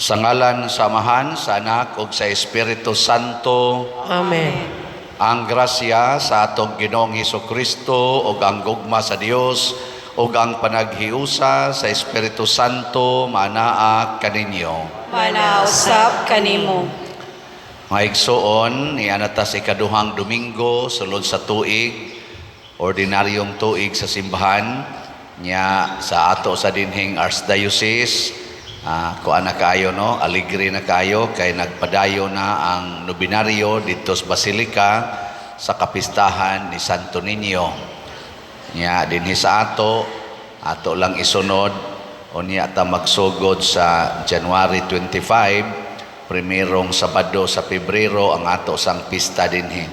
Sa ngalan sa Amahan, sa Anak, ug sa Espiritu Santo. Amen. Ang grasya sa atong Ginoong Hesukristo ug ang gugma sa Dios ug ang panaghiusa sa Espiritu Santo manaa kaninyo. Manausap kanimo. Mga igsoon, ianata sa ikaduhang Domingo sulod sa tuig, ordinaryong tuig sa simbahan nya sa ato sa dinhing Archdiocese. Kuan na kayo, no? Aligre na kayo kay nagpadayo na ang nobinaryo dito sa Basilika sa kapistahan ni Santo Niño. Nya dinhi sa ato lang isunod unya ta magsugod sa January 25, primerong Sabado sa Pebrero ang ato sang pista dinhi.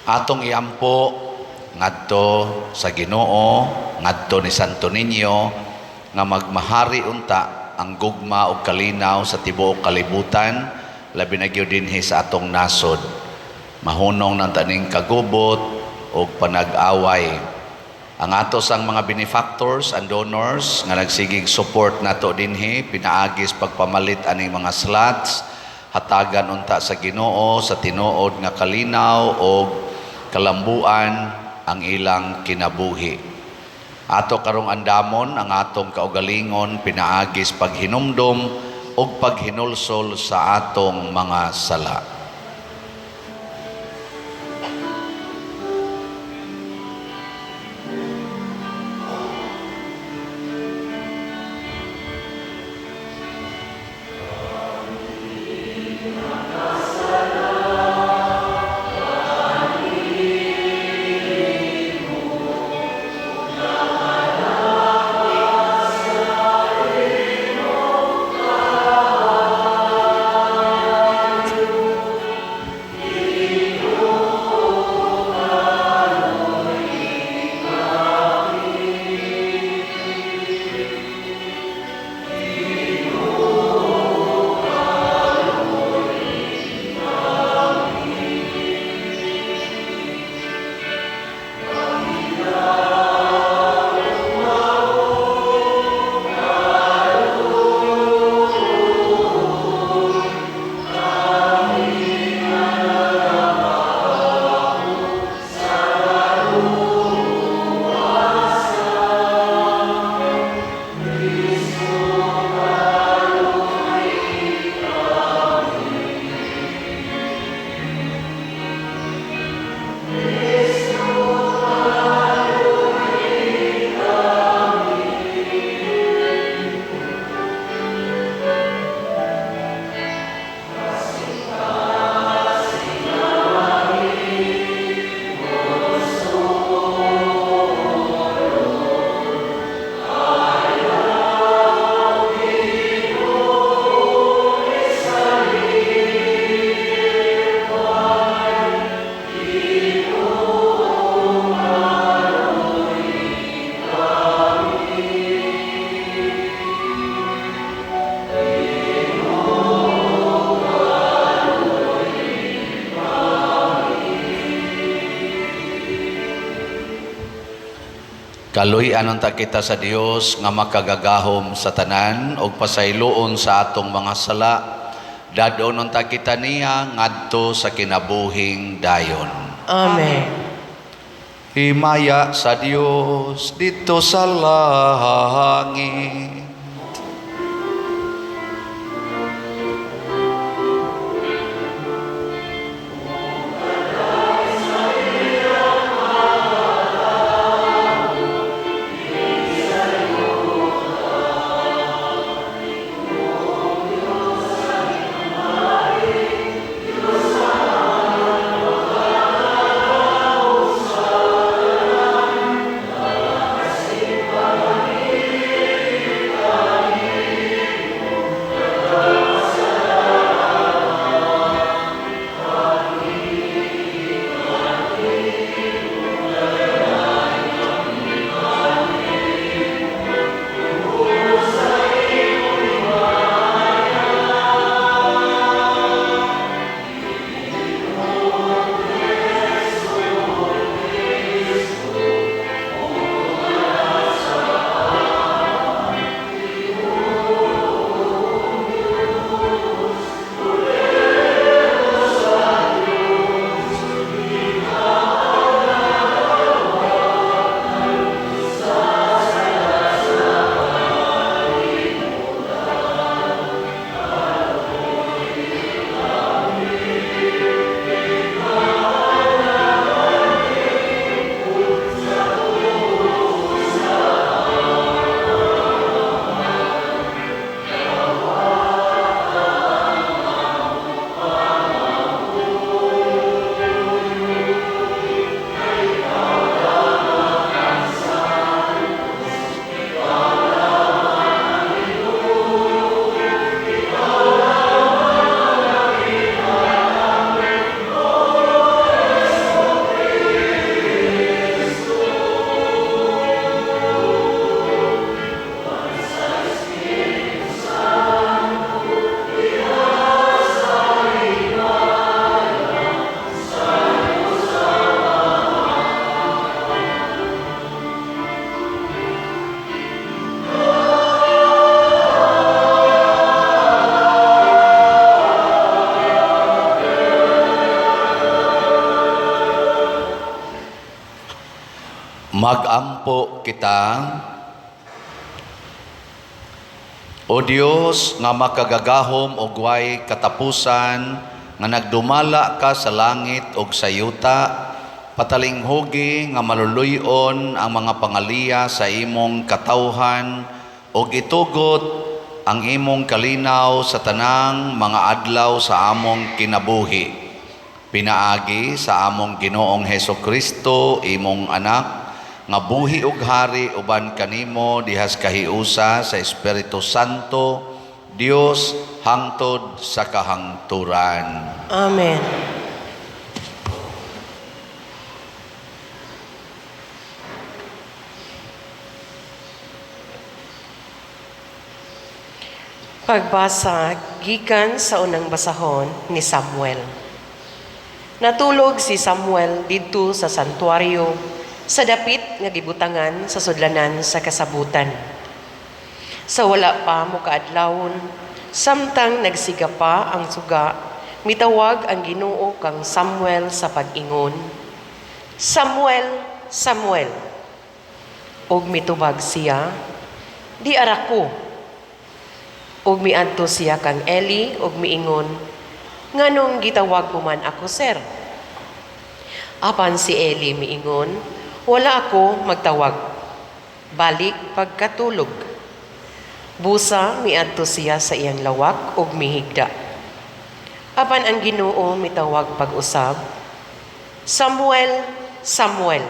Atong iampo ngadto sa Ginoo, ngadto ni Santo Niño nga magmahari unta ang gugma o kalinaw sa tibuok kalibutan, labi na gyud dinhi sa atong nasod. Mahunong ng taning kagubot o panag-away. Ang ato sang mga benefactors and donors nga nagsigig support nato dinhi, pinaagis pagpamalit aning mga slots, hatagan unta sa Ginoo sa tinuod nga kalinaw o kalambuan ang ilang kinabuhi. Ato karong andamon ang atong kaugalingon pinaagis paghinumdom ug paghinulsol sa atong mga sala. Kaluy-an unta kita sa Dios nga makagagahom sa tanan ug pasayloon sa atong mga sala. Dadon unta kita niya ngadto sa kinabuhing dayon. Amen. Himaya sa Dios dito sa langit. Magampo kita. O Dios nga makagagahom og way katapusan, nga nagdumala ka sa langit og sa yuta, patalinghogi nga maluluyon ang mga pangaliya sa imong katawhan og itugot ang imong kalinaw sa tanang mga adlaw sa among kinabuhi. Pinaagi sa among Ginoong Hesukristo, imong anak, nga buhi ug hari uban kanimo dihas kahiusa sa Espiritu Santo, Dios hangtod sa kahangturan. Amen. Pagbasa gikan sa unang basahon ni Samuel. Natulog si Samuel didto sa santuaryo sa dapit nga gibutangan sa sudlanan sa kasabutan. Sa wala pa mo kaadlawon, samtang nagsiga pa ang suga, mitawag ang Ginoo kang Samuel sa pag-ingon, Samuel, Samuel. Og mitubag siya, di ara ko. Og miadto siya kang Eli og miingon, nganong gitawag mo man ako, sir? Apan si Eli miingon, wala ako magtawag, balik pagkatulog. Busa miadto siya sa iyang lawak og mihigda. Apan ang Ginoo mitawag pag-usab, Samuel, Samuel.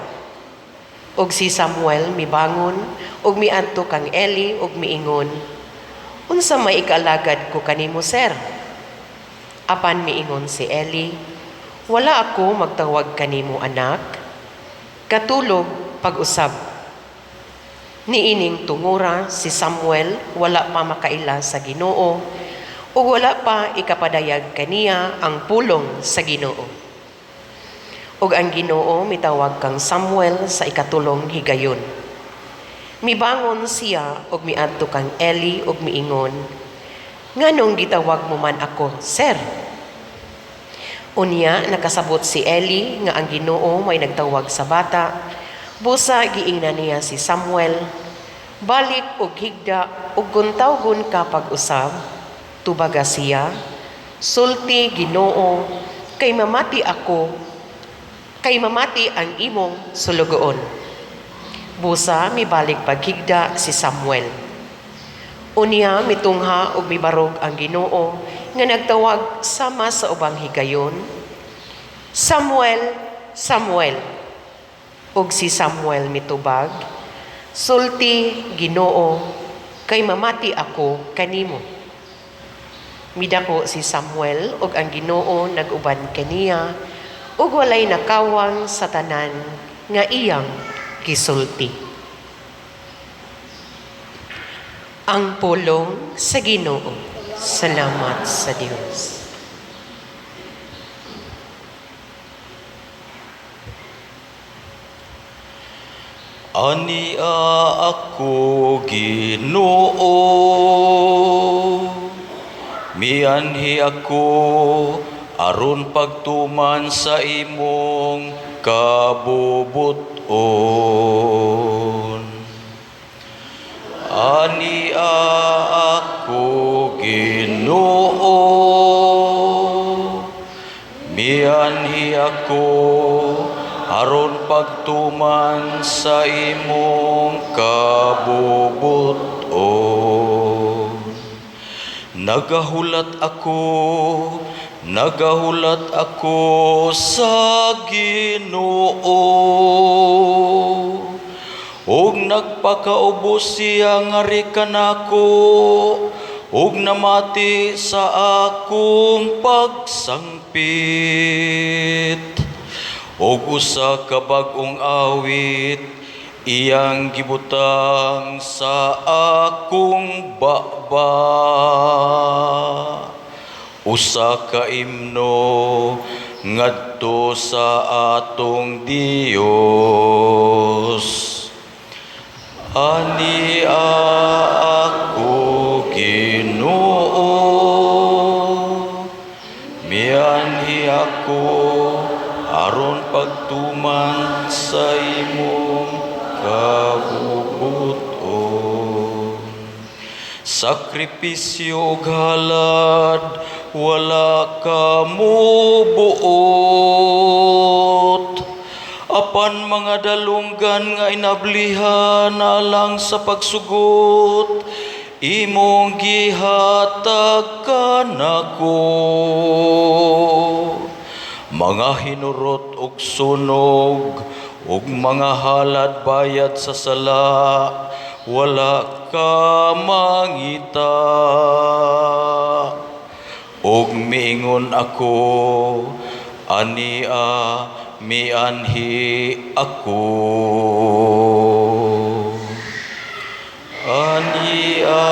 Og si Samuel mibangon og miadto kang Eli og miingon, unsa may ikaalagad ko kanimo, sir? Apan miingon si Eli, wala ako magtawag kanimo, anak. Katulog pag-usab. Niining tungura si Samuel wala pa makaila sa Ginoo o wala pa ikapadayag kaniya ang pulong sa Ginoo. Og ang Ginoo mitawag kang Samuel sa ikatulong higayon. Mibangon siya og miadto kang Eli og miingon, nganong gitawag mo man ako, sir? Unya nakasabot si Eli nga ang Ginoo may nagtawag sa bata. Busa giingnan niya si Samuel, balik og higda og guntawgon ka pag-usab. Tubaga siya, sulti Ginoo, kay mamati ako, kay mamati ang imong sulugoon. Busa mibalik paghigda si Samuel. Unya mitungha og mibarog ang Ginoo nga nagtawag sama sa ubang higayon, Samuel, Samuel. Og si Samuel mitubag, sulti Ginoo, kay mamati ako kanimo. Midako si Samuel og ang Ginoo nag-uban kaniya ug walay nakawang sa tanan nga iyang gisulti. Ang pulong sa Ginoo. Salamat sa Diyos. Ania ako, Ginoo, mianhi ako, aron pagtuman sa imong kabubuton. Ania ako, Ginoo, mianhi ako, aron pagtuman sa imong kabubuton. Nagahulat ako sa Ginoo, ug nagpakaubos siya ngari kanako, ug namati sa akong pagsangpit. Og usa ka bag-ong awit iyang gibutang sa akong baba. Usa ka imno ngadto sa atong Dios. Ania ako, Ginoo, mianhi ako, aron pagtuman sa imong kabubuton. Sakripisyo ug halad wala kamubuot. Apan mga dalunggan nga inablihan alang sa pagsugot, imong gihatag kanako. Mga hinurot ug sunog ug mga halad bayad sa sala, wala ka mangita. Ug miingon ako, ania mianhi ako. Ania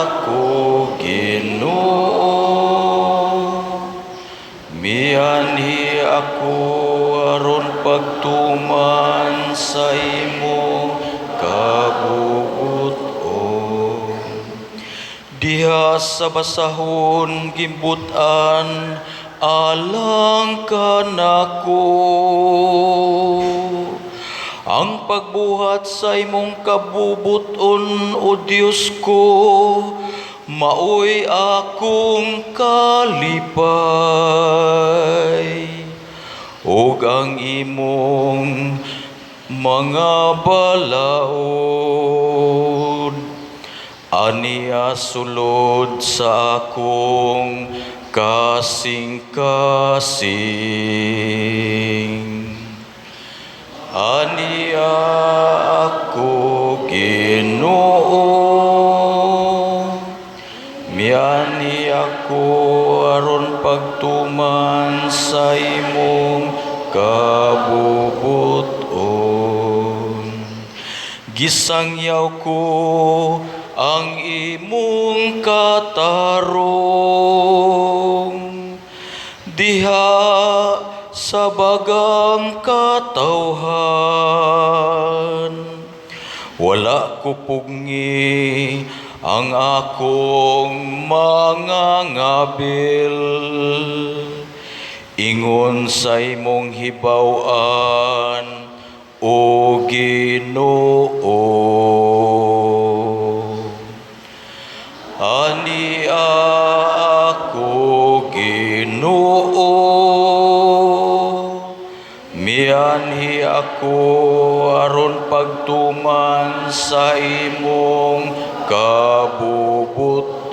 ako, Ginoo, mianhi ako aron pagtuman sa imong kabubuton. Diha sa basahon gimbutan alang kanako, ang pagbuhat sa imong kabubuton, O Dios ko, maoy akong kalipay. Ug ang imong mga balaod, aniya sulod sa akong kasing-kasing. Aniya ako, Ginoo, miani ako aron pagtuman sa imong kabubuton. Gisangyaw ko ang imong katarong, diha sa bagang katawhan. Wala ko pugni ang akong mga ngabil, ingon sa imong hibaw-an, O Ginoo. Ania ako, Ginoo, mianhi ako aron pagtuman sa imong kabubuton.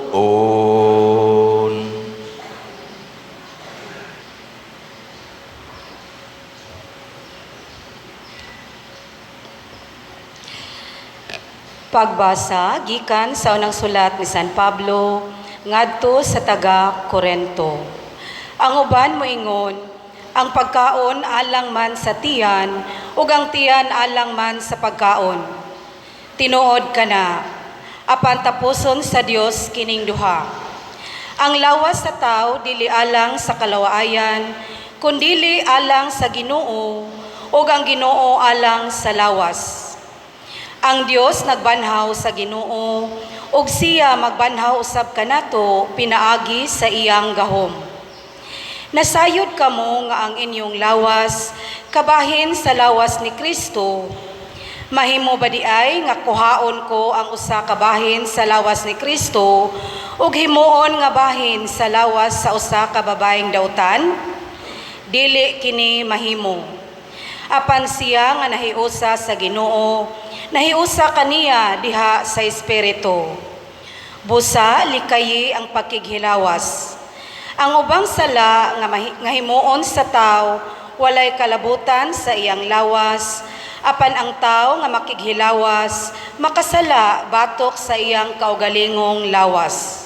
Pagbasa gikan sa unang sulat ni San Pablo ngadto sa taga Corinto. Ang uban moingon, ang pagkaon alang man sa tiyan ug ang tiyan alang man sa pagkaon. Tinuod kana, apan tapuson sa Dios kining duha. Ang lawas sa tao dili alang sa kalawaayan, kundili alang sa Ginoo ug ang Ginoo alang sa lawas. Ang Dios nagbanhaw sa Ginoo ug siya magbanhaw usab kanato pinaagi sa iyang gahom. Nasayod kamo nga ang inyong lawas kabahin sa lawas ni Kristo. Mahimo ba di ay nga kuhaon ko ang usa ka bahin sa lawas ni Kristo ug himuon nga bahin sa lawas sa usa ka babaeng dautan? Dili kini mahimo. Apan siya nga nahiusa sa Ginoo, nahiusa kaniya diha sa Espiritu. Busa likayi ang pagkighilawas. Ang ubang sala nga himuon sa tao walay kalabutan sa iyang lawas, apan ang tao nga makighilawas makasala batok sa iyang kaugalingong lawas.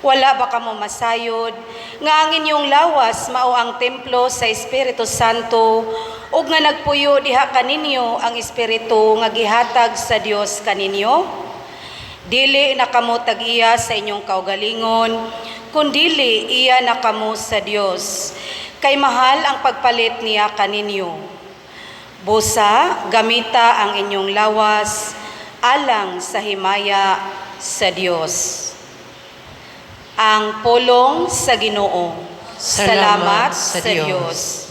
Wala ba kamo masayod nga ang inyong lawas mao ang templo sa Espiritu Santo ug nga nagpuyo diha kaninyo ang Espiritu nga gihatag sa Dios kaninyo? Dili na kamo tag-iya sa inyong kaugalingon, kundili iya na kamo sa Dios. Kay mahal ang pagpalit niya kaninyo. Busa, gamita ang inyong lawas alang sa himaya sa Dios. Ang pulong sa Ginoo. Salamat sa Diyos.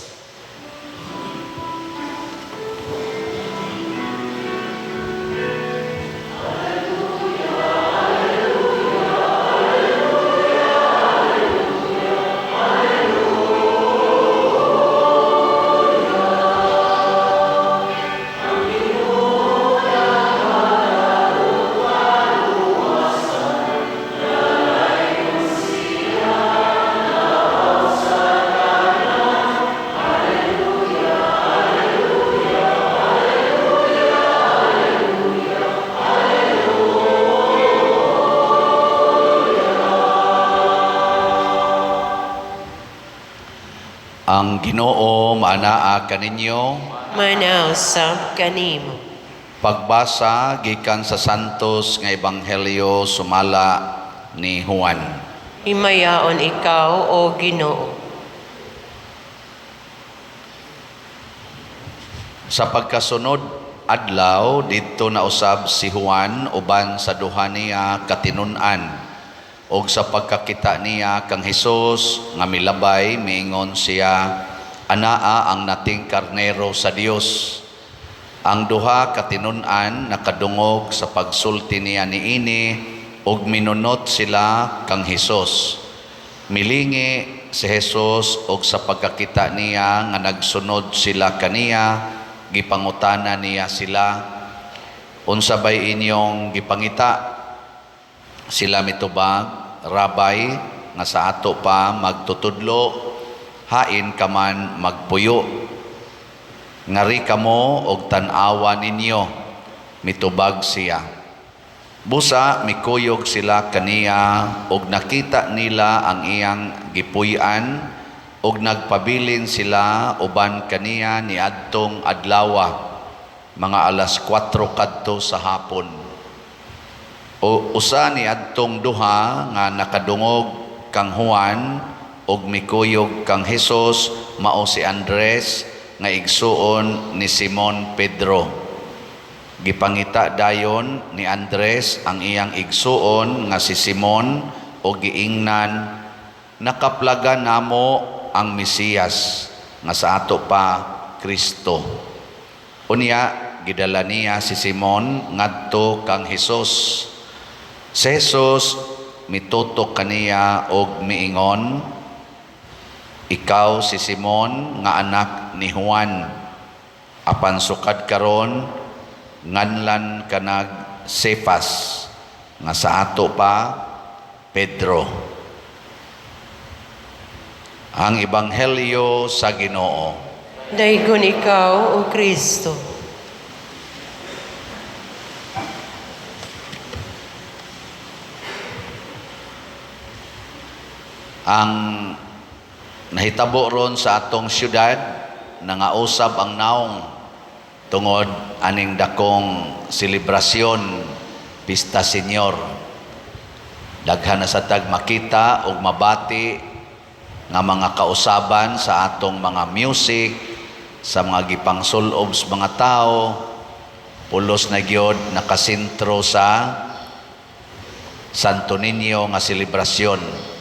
Ang Ginoo maanaa kaninyo. Manausab kanimo. Pagbasa gikan sa Santos nga Ebanghelyo sumala ni Juan. Himayaon ikaw, O Ginoo. Sa pagkasunod adlaw didto nausab si Juan uban sa duha niya katinun-an, og sa pagkakita niya kang Hesus nga milabay miingon siya, anaa ang nating karnero sa Dios. Ang duha katinun-an nakadungog sa pagsulti niya niini ug minunot sila kang Hesus. Milingi si Hesus og sa pagkakita niya nga nagsunod sila kaniya, gipangutana niya sila, unsa bay inyong gipangita? Sila mitubag, Rabay, nga sa ato pa magtutudlo, hain ka man magpuyo. Ngari kamo og tan-awa ninyo, mitubag siya. Busa mikuyog sila kaniya og nakita nila ang iyang gipuy-an og nagpabilin sila uban kaniya ni adtong adlawa, mga alas 4 kadto sa hapon. O usa ni adtong duha nga nakadungog kang Juan og mikuyog kang Hesus mao si Andres nga igsuon ni Simon Pedro. Gipangita dayon ni Andres ang iyang igsuon nga si Simon o giingnan, nakaplagan namo ang Mesiyas nga sa ato pa Kristo. Unya gidala niya si Simon ngadto kang Hesus. Si Hesus mitutok kaniya og miingon, ikaw si Simon nga anak ni Juan, apan sukad karon nganlan kanag Cephas, nga sa ato pa Pedro. Ang Ebanghelyo sa Ginoo. Daygon ikaw, O Kristo. Ang nahitabo ron sa atong syudad, nangausab ang naong tungod aning dakong selebrasyon, Pista Senyor. Daghan na sa tag makita og mabati nga mga kausaban sa atong mga music, sa mga gipangsulob sa mga tao, pulos na gyud nakasentro sa Santo Niño nga selebrasyon.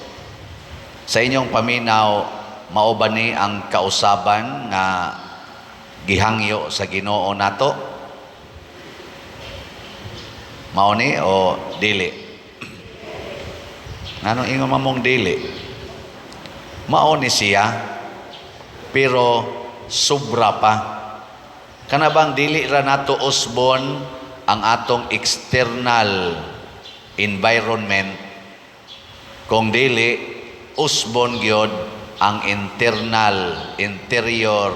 Sa inyong paminaw, mao ba ni ang kausaban nga gihangyo sa Ginoo nato? Mao ni o dili? Nganong ingon mamong dili? Mao ni siya, pero sobra pa. Kana bang dili ra nato usbon ang atong external environment, kung dili usbon gyud ang interior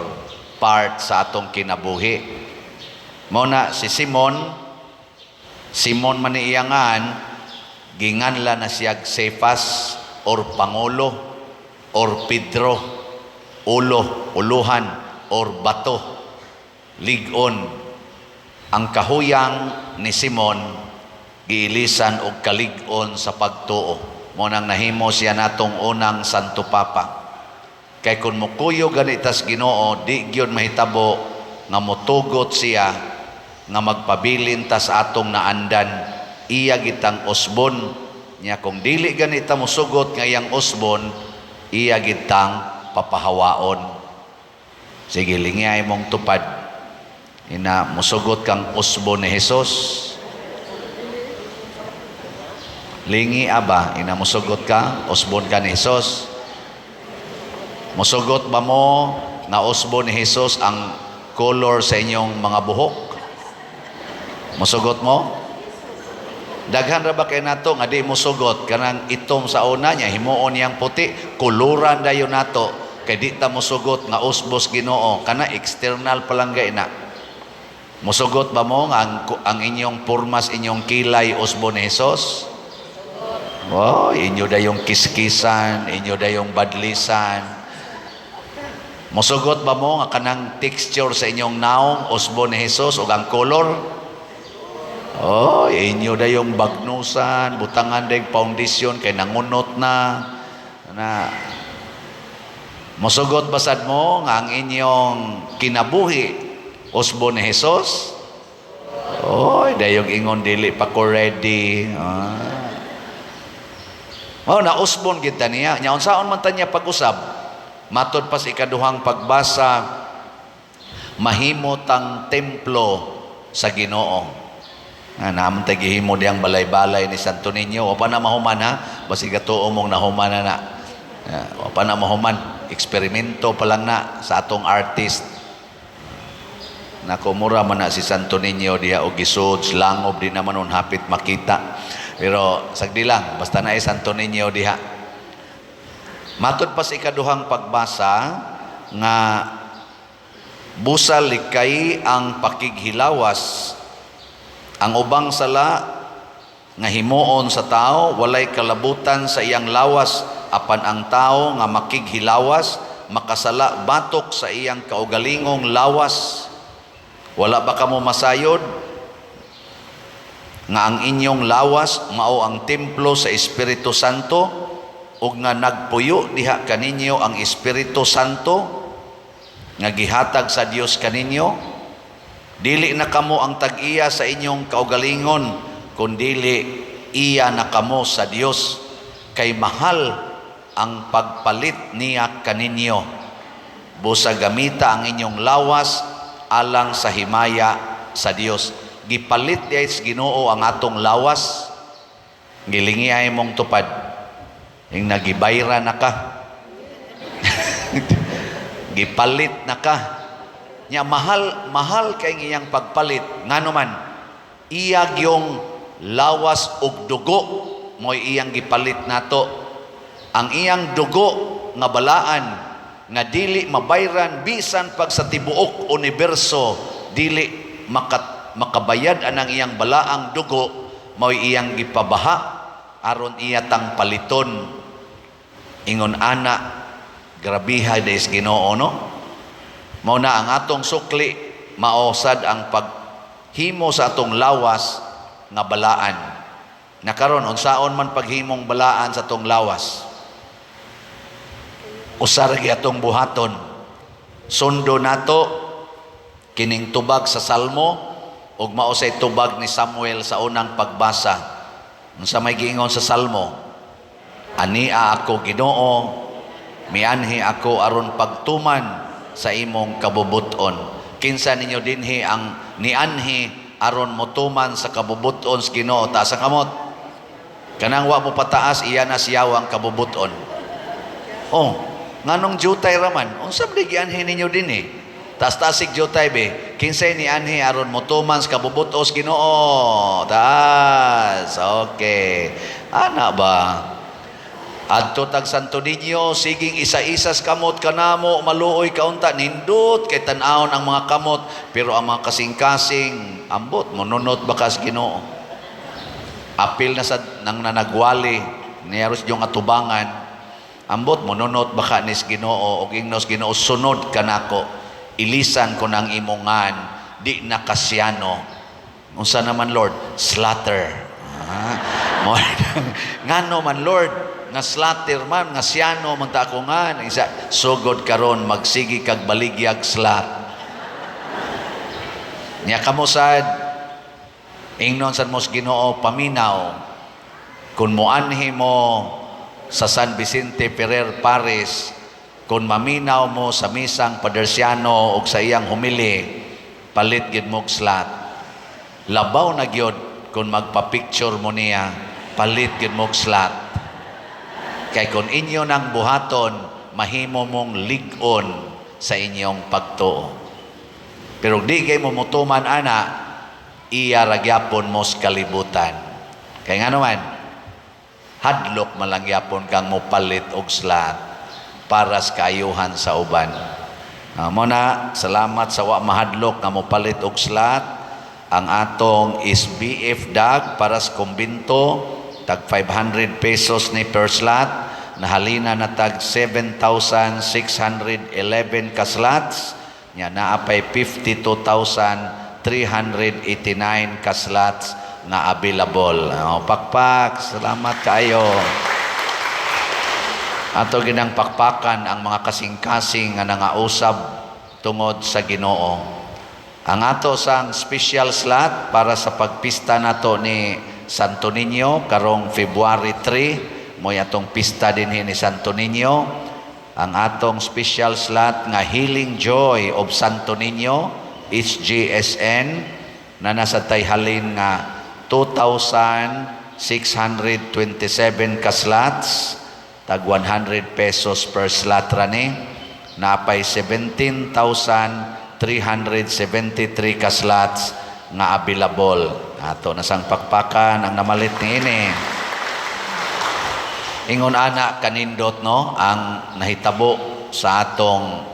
part sa atong kinabuhi. Mao na si Simon man iyangan, ginganla na siya Cephas or Pangulo or Pedro, uluhan or bato, ligon. Ang kahuyang ni Simon giilisan og kalig-on sa pagtuo. Mo nang nahimo siya natong unang Santo Papa. Kay kung mukuyo ganitas Ginoo, di gyud mahitabo nga motugot siya nga magpabilin ta sa atong naandan, iya gitang usbon niya. Kung dili ganita mosugot nga iyang usbon, iya gitang papahawaon. Sige, lingay mong tupad. Ina mosugot kang usbon ni Hesus. Lingi aba, ina mosugot ka, usbon ka ni Hesus. Mosugot ba mo na usbon ni Hesus ang color sa inyong mga buhok? Mosugot mo? Daghan ra ba kay nato nga di mosugot kanang itom sa una niya himuon niyang puti, kuluran dayon nato kay di ta mosugot nga usbos Ginoo, kana external pa lang gay na. Mosugot ba mo nga ang inyong purmas, inyong kilay usbon ni Hesus? Oh, inyo dayong kiskisan, inyo dayong badlisan. Mosugot ba mo nga kanang texture sa inyong naong usbo ni Jesus o ang color? Oh, inyo da yung bagnusan, butangan da yung foundation kay nangunot na mosugot basad mo nga ang inyong kinabuhi usbo ni Jesus? Oh, dayong ingon dili pa ko ready. Oh, na usbon kita niya. Nya unsaon man ta niya pag-usab? Matod pa sa ikaduhang pagbasa, mahimo tang templo sa Ginoo. Naman tayo gihimo diyang balay-balay ni Santo Niño. O pa na mahuman ha? Basi gatuo mong nahuman na. O pa na mahuman. Eksperimento pa lang na sa atong artist. Nakumura man na si Santo Niño diya o gisod, langob di naman nun hapit makita. Pero sagdi lang, basta na Santo Niño diha. Matod pa sa ikaduhang pagbasa nga busal likay ang pakighilawas. Ang ubang sala nga himuon sa tao walay kalabutan sa iyang lawas, apan ang tao nga makighilawas makasala batok sa iyang kaugalingong lawas. Wala ba kamo masayod nga ang inyong lawas mao ang templo sa Espiritu Santo ug nga nagpuyo diha kaninyo ang Espiritu Santo nga gihatag sa Dios kaninyo? Dili na kamo ang tag-iya sa inyong kaugalingon, kundili iya na kamo sa Dios, kay mahal ang pagpalit niya kaninyo. Busa gamita ang inyong lawas alang sa himaya sa Dios. Gipalit diay sa Ginoo ang atong lawas, gilingi ay mong tupad. Yung nagibayra na ka. Gipalit na ka. Nya mahal kay iyang pagpalit ngano man iyag yung lawas ug dugo mo'y iyang gipalit nato. Ang iyang dugo nga balaan nga dili mabayran bisan pag sa tibuok universo dili makabayad anang iyang balaang dugo mo'y iyang gipabaha aron iya tang paliton. Ingon ana grabiha des Ginoo no. Mao na ang atong sukli maosad ang paghimo sa atong lawas nga balaan. Nakaron unsaon man paghimong balaan sa atong lawas? Usar gi atong buhaton. Sundo nato kining tubag sa Salmo ug mao say tubag ni Samuel sa unang pagbasa. Unsa may giingon sa Salmo? Ania ako Ginoo, mianhi ako aron pagtuman sa imong kabubuton. Kinsa ninyo dinhi ang nianhi aron motuman sa kabubuton sa Ginoo? Taas ang kamot. Kanang wa mo pataas iya na siyawang kabubuton. Oh, nganong jutay raman? Unsa man gianhi ninyo dinhi? Taas-tasig jutay be. Kinsay ni anhi aron motuman sa kabubuton sa Ginoo? Taas. Okay. Ana ba? Adto tag Santo Niño, siging isa-isas kamot kanamo, maluoy kaunta, nindot kay tan-awon ang mga kamot, pero ang mga kasing-kasing, ambot, monunot bakas Ginoo. Apil na sa nang nanagwali, niyaros yung atubangan, ambot, monunot baka nis Ginoo, o ingnos Ginoo, sunod kanako, ilisan ko ng imongan, di nakasyano. Unsa naman Lord? Slaughter. Ngano man Lord? Nga slaughter man, nga siyano man ta ako nga, isa sugod karon magsigi kag baligyag slat. Nya kamusad ingnon sa mos Ginoo paminaw kun moanhi mo sa San Vicente Ferrer Paris, kun maminaw mo sa misang Padersiano ug sa iyang humili, palit gid mo slat. Labaw na gyud kun magpa-picture mo niya, palit gid mo slat. Kay kung inyo nang buhaton, mahimo mong ligon sa inyong pagtuo. Pero di kay mo mutuman ana, iya ragyapon mo sa kalibutan. Kay nga naman, hadlok malangyapon kang mupalit og slat para sa kaayuhan sa uban. Muna, salamat sa wa mahadlok nga mupalit og slat ang atong SBF DAG para sa kumbinto, tag 500 pesos ni per slot. nahalina na tag 7,611 ka slots, nya naapay 52,389 ka slots na available. Pakpak, salamat kayo. Ato ginang pakpakan ang mga kasing-kasing nga nangausab tungod sa Ginoo. Ang ato sang special slot para sa pagpista nato ni Santo Niño karong February 3, mo atong pista dinhi ni Santo Niño. Ang atong special slot nga Healing Joy of Santo Niño, HGSN, na nasa tayhalin nga 2,627 ka slots, tag 100 pesos per slot rani, napay 17,373 ka slots nga available. Ato nasang pakpakan ang namalit ni ini. Ingon ana kanindot no ang nahitabo sa atong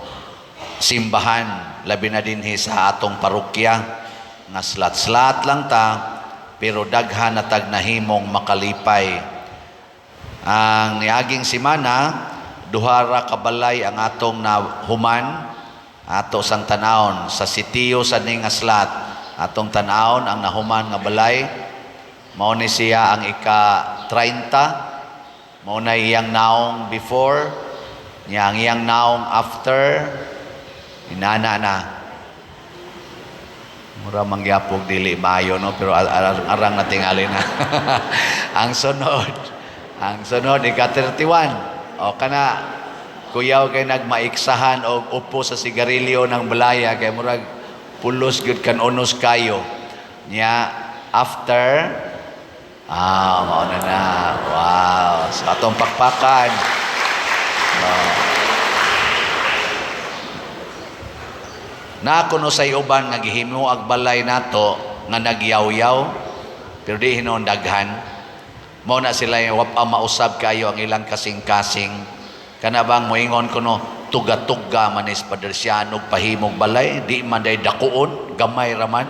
simbahan, labi na dinhi sa atong parokya nga slat-slat lang ta pero daghan na tag nahimong makalipay. Ang niaging simana, duhara kabalay ang atong nahuman, ato sang tanawon sa sitiyo sa ning aslat, atong tanawon ang nahuman nga balay, mao ni siya ang ika-30, mao na iyang naong before, niya ang iyang naong after, inana na. Mura mangyapog dili maayo no, pero arang natingali na. Ang sunod, ika-31. O kana, kuyaw kay nagmaiksahan o upo sa sigarilyo ng balaya, kay murag pulos good kan unos kayo. Nya, after, mauna na. Wow. So, atong pakpakan. Na kuno sa uban nga gihimo ag balay nato nga nagyaw-yaw, pero di hinon daghan. Mao na sila yung mausab kayo ang ilang kasing-kasing. Kana bang moingon kuno tuga-tuga manis padersyano pahimog balay, di man day dakuon, gamay raman.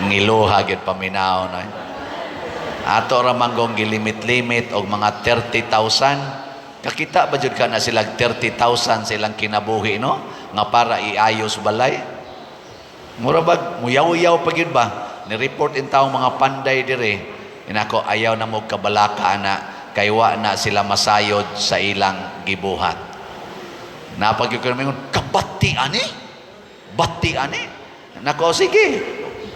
Ngiluha gid paminaw na. Ato ra manggong gilimit-limit og mga 30,000. Kakita ba jud ka na sila 30,000 silang kinabuhi no? Nga para iayos balay. Mura bag muyaw-yaw pa gyud ba? Ni-report in taong mga panday dire. Inako ayaw na mo kabalaka na kay wa na sila masayod sa ilang gibuhat. Napag yung kabati ani? Bati ani? Nako sige,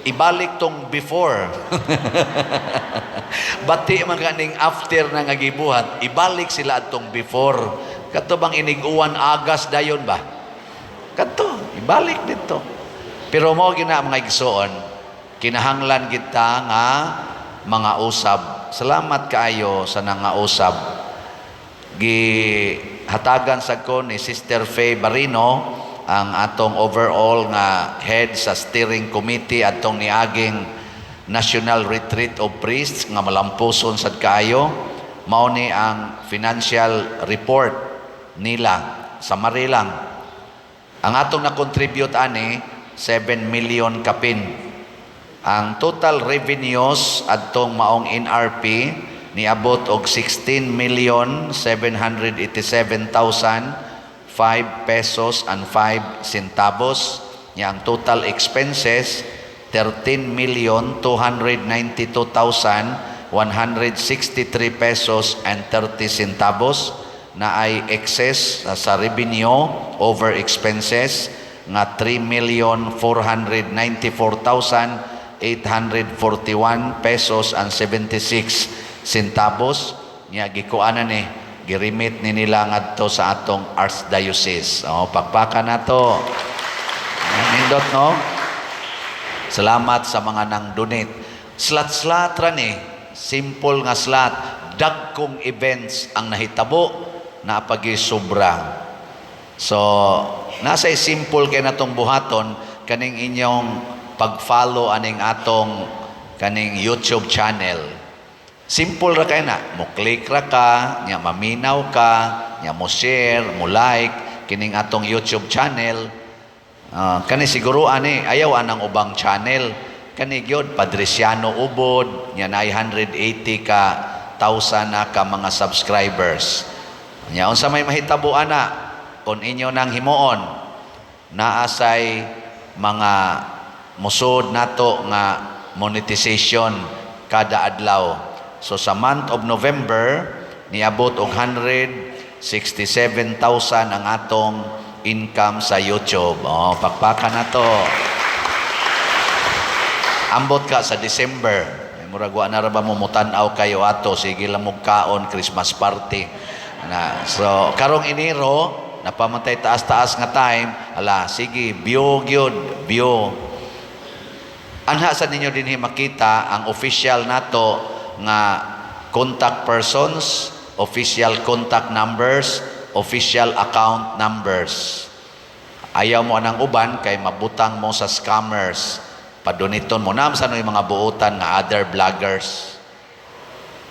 ibalik tong before. Bati man kaning after na nga gibuhat, ibalik sila atong before. Kato bang iniguan agas dayon ba? Kato, ibalik dito. Pero mo gina mga igsoon, kinahanglan kita nga mga usab. Salamat kaayo sa nangausab. Gihatagan sa ko ni Sister Faye Barino ang atong overall nga head sa steering committee atong niaging National Retreat of Priests nga malampuson sad kaayo. Mao ni ang financial report nila sa Marilang. Ang atong na-contribute ani 7 million kapin. Ang total revenues adtong maong NRP niabot og 16,787,005 pesos and 5 centavos. Nya ang total expenses 13,292,163 pesos and 30 centavos na ay excess sa revenue over expenses nga 3,494,841 pesos and 76 centavos. Nya gikuanan ni girimit ni nila ngadto sa atong Archdiocese. Pakpakan nato. Nindot no. Salamat sa mga nang donate. Slat-slat ra ni, simple nga slat, dagkong events ang nahitabo na pagi-sobra. So, nasa simple kay natong buhaton kaning inyong pag-follow aning atong kaning YouTube channel. Simple ra kay na, mo click ra ka, nya maminaw ka, nya mo share, mo like kining atong YouTube channel. Kani siguro ani ayaw anang ubang channel. Kani gyud Padresiano Ubod, nya na 180 ka 1,000 na ka mga subscribers. Nya unsa may mahitabo ana kung inyo nang himuon naasay mga musod nato nga monetization kada adlaw. So sa month of November niabot og 167,000 ang atong income sa YouTube. Oh, pakpakan na to. Ambot ka sa December. Murag wa na ra ba mo mutan-aw kayo ato, sige lang mo kaon Christmas party. So karong Enero napamantay taas-taas nga time, ala sige view gyud, view. Anha sa ninyo dinhi makita ang official nato nga contact persons, official contact numbers, official account numbers. Ayaw mo anang uban kay mabutang mo sa scammers. Paduniton mo nam sa mga buutan nga other vloggers.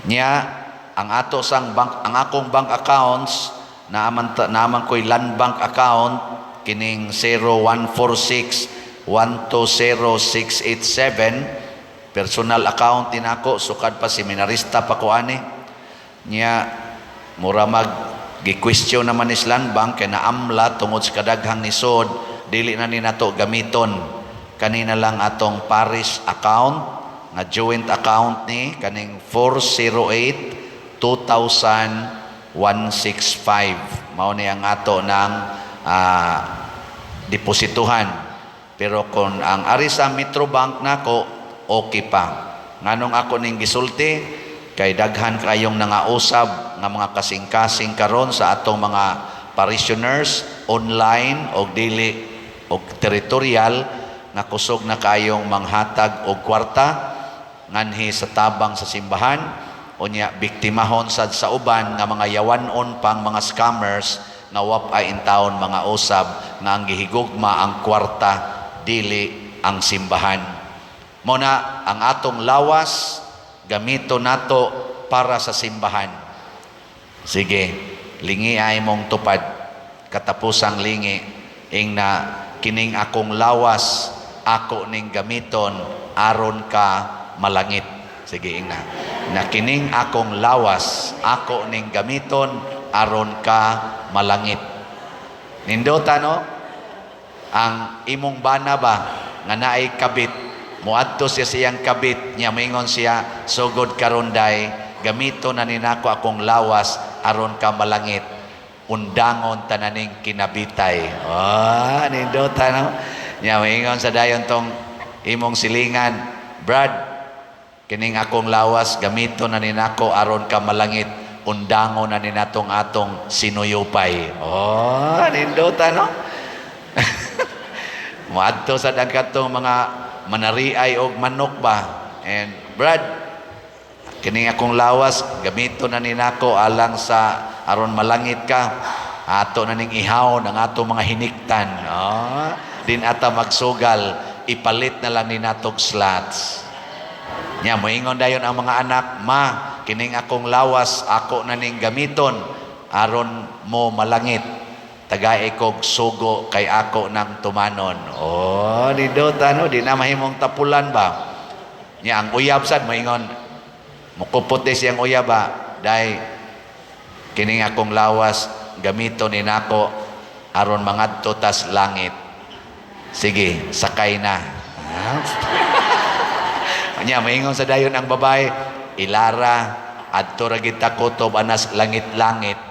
Nya ang ato sang bank, ang akong bank accounts naaman ko'y land bank account kining 0146120687 personal account din ako, sukad pa seminarista pa ko ani. Nya mura mag gi-question naman is land bank kay naamla tungod sa kadaghang nisod, dili na ni nato gamiton. Kanina lang atong parish account nga joint account ni kaning 408-2000-165 mao ni ang ato ng deposituhan. Pero kung ang ari sa Metrobank nako okay pa. Nganong ako ning gisulti kay daghan kayong nangausab nga mga kasing-kasing karon sa atong mga parishioners online o dili o territorial nga kusog na kayong manghatag og kwarta nganhi sa tabang sa simbahan unya biktimahon sad sa uban nga mga yawanon pang mga scammers nga wapay in taon mga usab nga ang gihigugma ang kwarta dili ang simbahan. Muna ang atong lawas gamito nato para sa simbahan. Sige, lingi ay mong tupad katapusang lingi ing na kining akong lawas ako ning gamiton aron ka malangit. Sige ing na kining akong lawas ako ning gamiton aron ka malangit. Nindota no? Ang imong bana ba nga naay kabit, muadto siya siyang kabit niya, moingon siya, sugod karon day gamito na ninako akong lawas aron ka malangit, undangon tananing kinabitay. Nindota no? Niya moingon sa dayon tong imong silingan, Brad, kining akong lawas gamito na ninako aron ka malangit, undangon na ninatong atong sinuyupay. Nindota no? Muadto sa dagkatong mga manariay og manok ba. And Brad, kining akong lawas gamito na ninako alang sa aron malangit ka, ato na ning ihaw ng atong mga hiniktan. Din ata magsugal, ipalit na lang ni natog slots. Nya moingon dayon ang mga anak, ma, kining akong lawas ako na ning gamiton aron mo malangit. Tagay kog sugo kay ako nang tumanon. Nindota no, di na mahimong tapulan ba? Nya ang uyab sad moingon, mukupot di siyang uyab ba? Dai kining akong lawas gamiton ni nako aron mangadto tas langit. Sige, sakay na. Nya moingon sa dayon ang babae, ilara adto ra gid ta kutob anas langit-langit.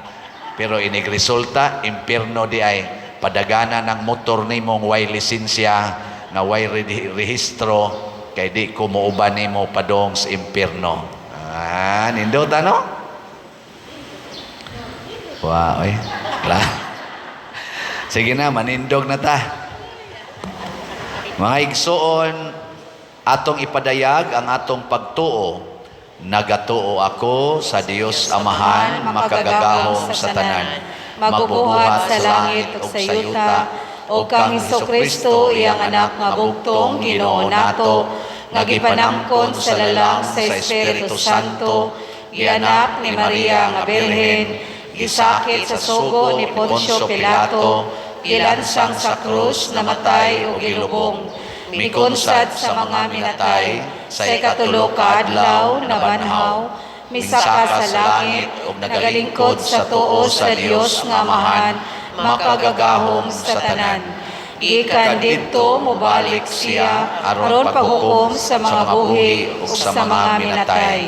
Pero inig resulta, impierno di ay padagana ng motor nimong way lisensya nga way rehistro kay di ko muuban nimo padong sa impierno. Nindota no? Wow, sige na, manindog na ta. Mga igsoon, atong ipadayag ang atong pagtuo. Nagatuo ako sa Dios Amahan, makagagahom sa tanan, magbubuhat sa langit ug sa yuta, o kang Hesukristo iyang anak nga bugtong Ginoo nato, nga gipanangkon sa lalang sa Espiritu Santo, gianak ni Maria nga Birhen, gisakit sa sugo ni Poncio Pilato, gilansang sa krus, namatay ug gilubong, mikonsad sa mga minatay, sa ikatulo ka adlaw nabanhaw, misaka sa langit, ug nagalingkod sa tuo sa Dios nga Amahan, makagagahom sa tanan. Gikan didto mobalik siya aron paghukom sa mga buhi ug sa mga minatay.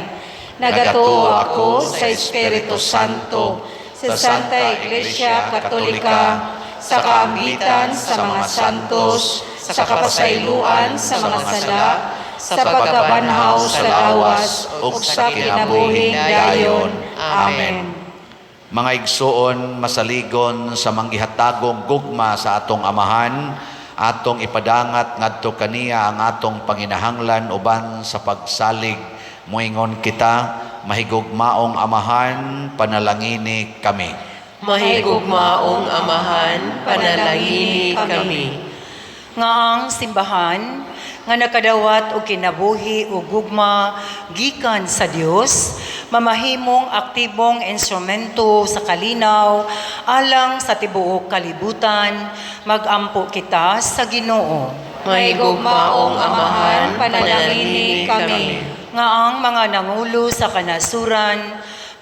Nagatuo ako sa Espiritu Santo, sa Santa Iglesia Katolika, sa kaambitan sa mga santos, sa kapasayloan sa mga sala, sa pagkabanhaw sa lawas, ug sa kinabuhing dayon. Amen. Mga igsoon, masaligon sa manggihatagong gugma sa atong amahan, atong ipadangat ngadto kaniya ang atong panginahanglan uban sa pagsalig. Moingon kita, mahigugmaong amahan, panalangini kami. Mahigugmaong Amahan, panalangini kami. Nga ang simbahan nga nakadawat og kinabuhi ug gugma gikan sa Dios, mamahimong aktibong instrumento sa kalinaw alang sa tibuok kalibutan, magampo kita sa Ginoo. Mahigugmaong Amahan, panalangini kami. Nga ang mga nangulo sa kanasuran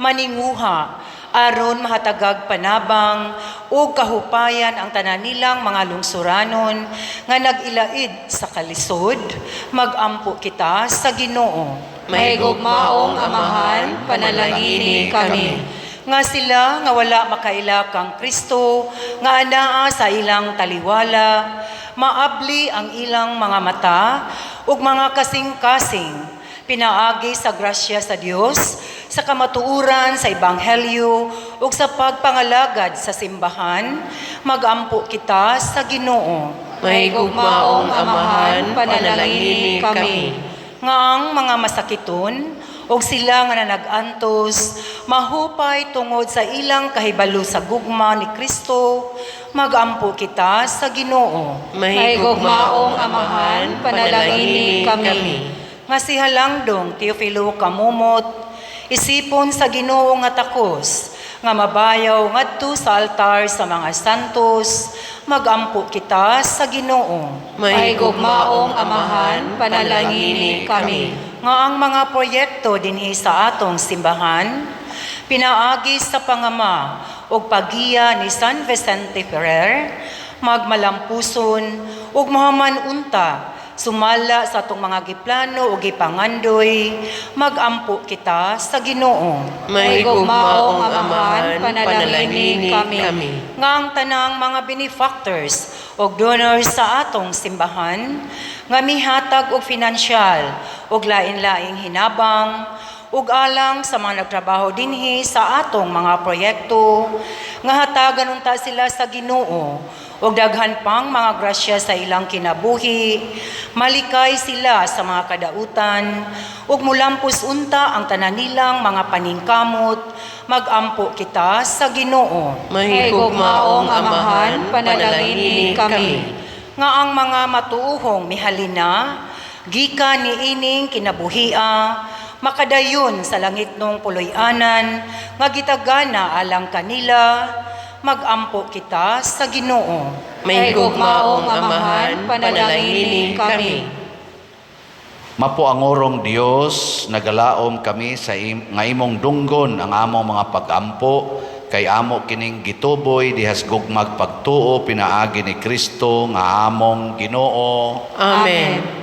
maninguha aron mahatagag panabang o kahupayan ang tanan nilang mga lungsuranon nga nag-ilaid sa kalisod, magampo kita sa Ginoo. Mahigugmaong Amahan, panalangini kami. Nga sila nga wala makaila kang Kristo, nga anaa sa ilang taliwala, maabli ang ilang mga mata ug mga kasing-kasing, pinaagi sa grasya sa Dios, sa kamatuuran sa Ebanghelyo ug sa pagpangalagad sa simbahan, magampo kita sa Ginoo. Mahigugmaong Amahan, panalangini kami. Nga ang mga masakiton ug sila nga nanag-antos, mahupay tungod sa ilang kahibalo sa gugma ni Kristo, magampo kita sa Ginoo. Mahigugmaong Amahan, panalangini kami. Nga si Halangdong Teofilo Kamumot, isipon sa Ginoo nga takos, nga mabayaw ngadto sa altar sa mga santos, magampo kita sa Ginoo. Mahigugmaong Amahan, panalangini kami. Nga ang mga proyekto dinhi sa atong simbahan, pinaagi sa pangama ug pagiya ni San Vicente Ferrer, magmalampuson ug mahaman unta, sumala sa atong mga giplano o gipangandoy, magampo kita sa Ginoo. Mahigugmaong Amahan, panalangini kami. Nga ang tanang mga benefactors o donors sa atong simbahan, nga mihatag og finansyal og lain-laing hinabang, ug alang sa mga nagtrabaho dinhi sa atong mga proyekto, nga hatagan unta sila sa Ginoo, ug daghan pang mga grasya sa ilang kinabuhi, malikay sila sa mga kadautan, ug mulampos unta ang tanan nilang mga paningkamot, magampo kita sa Ginoo. Mahigugmaong Amahan, panalangini kami. Nga ang mga matuuhong mihalina, gikan ni ining kinabuhia, makadayon sa langit nung puloy-anan, nga gitagana alang kanila, magampo kita sa Ginoo. Mahigugmaong Amahan, panalangini kami. Mapuangorong Dios, nagalaom kami sa nga imong dunggon ang among mga pagampo, kay amo kining gituboy dihas gugmag pagtuo pinaagi ni Kristo nga among Ginoo. Amen.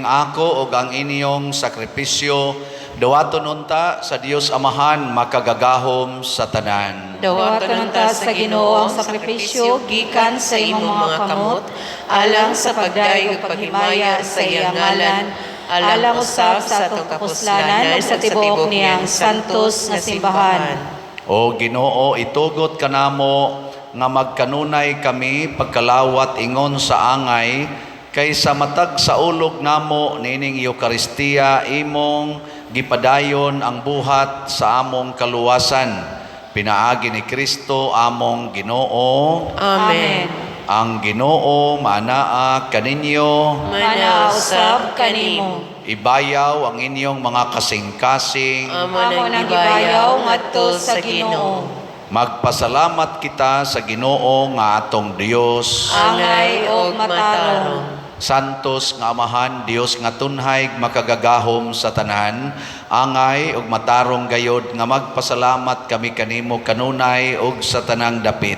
ako og ang inyong sakripisyo dawaton unta sa Dios Amahan makagagahom sa tanan. Dawaton unta sa Ginoo ang sakripisyo gikan sa imong mga kamot alang sa pagdayeg ug paghimaya sa iyang ngalan, alang usab sa atong kapuslanan ug sa tibuok niyang santos nga simbahan. O Ginoo, itugot kanamo nga magkanunay kami pagkalawat ingon sa angay kaysa matag sa ulog namo nining Eucharistia imong gipadayon ang buhat sa among kaluwasan. Pinaagi ni Kristo among Ginoo. Amen. Ang Ginoo maanaa kaninyo. Manausab kanimo. Ibayaw ang inyong mga kasing-kasing. Amo Amo nang nang gibayaw ngadto sa Ginoo. Magpasalamat kita sa Ginoo nga atong Dios. Angay og matarong. Santos nga Amahan, Dios nga tunhay makagagahom sa tanan, angay ug matarong gayod nga magpasalamat kami kanimo kanunay ug sa tanang dapit.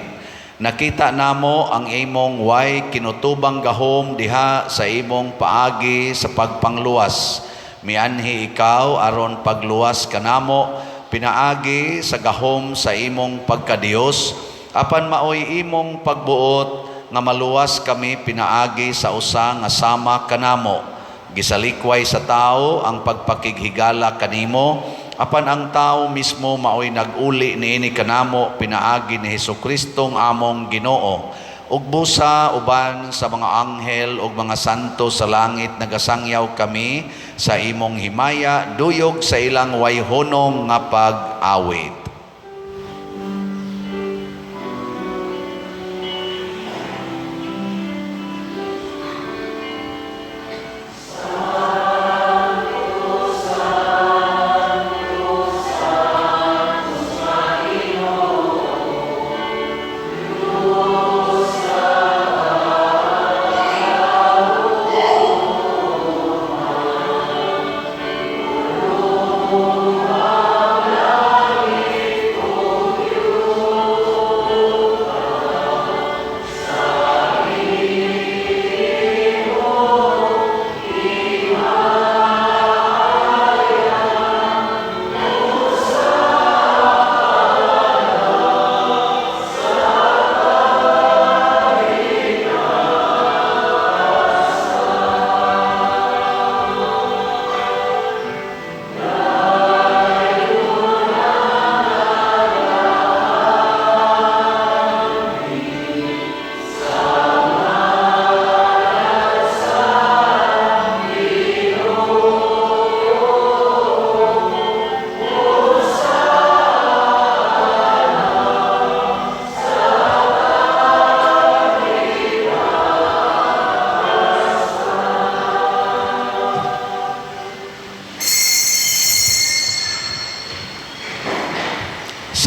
Nakita namo ang imong way kinutubang gahom diha sa imong paagi sa pagpangluwas. Mianhi ikaw aron pagluwas kanamo, pinaagi sa gahom sa imong pagkadiyos, apan maoy imong pagbuot nga maluwas kami pinaagi sa usa nga sama kanamo. Gisalikway sa tao ang pagpakighigala kanimo, apan ang tao mismo maoy nag-uli niini kanamo pinaagi ni Jesukristong among Ginoo. Ug busa uban sa mga anghel ug mga santo sa langit nagasangyaw kami sa imong himaya duyog sa ilang wayhonong nga pag-awit.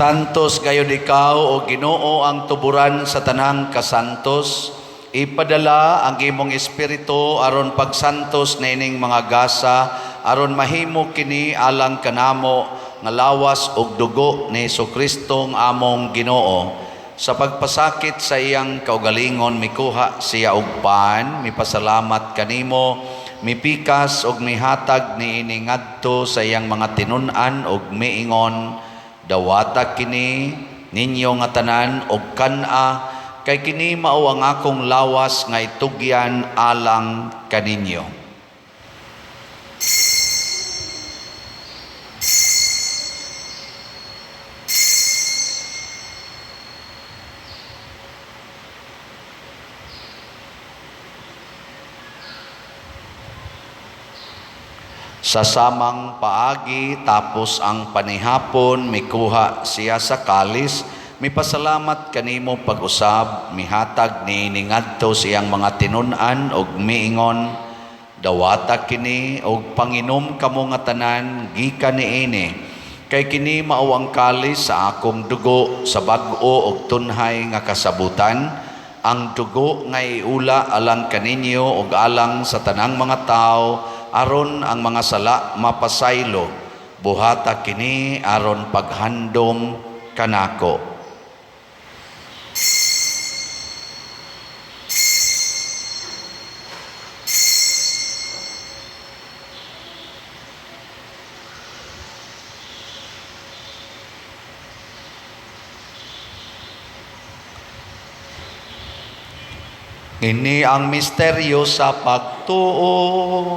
Santos gayud ikaw o Ginoo ang tuburan sa tanang kasantos. Ipadala ang imong espiritu aron pagsantos nining mga gasa aron mahimo kini alang kanamo nga lawas ug dugo ni Jesukristong among Ginoo. Sa pagpasakit sa iyang kaugalingon mikuha siya og pan, mipasalamat kanimo, mipikas og mihatag niini ngadto sa iyang mga tinun-an og miingon, dawata kini ninyo nga tanan og kana kay kini mao ang akong lawas nga itugyan alang kaninyo. Sa samang paagi tapos ang panihapon mikuha siya sa kalis, mipasalamat kanimo pag-usab, mihatag niini ngadto siyang mga tinun-an og miingon, dawata kini og panginom kamo nga tanan gikan niini, kay kini mao ang kalis sa akong dugo sa bag-o og tunhay nga kasabutan, ang dugo nga iula alang kaninyo og alang sa tanang mga tao aron ang mga sala mapasaylo, buhata kini aron paghandom kanako. Ini ang misteryo sa pagtuo.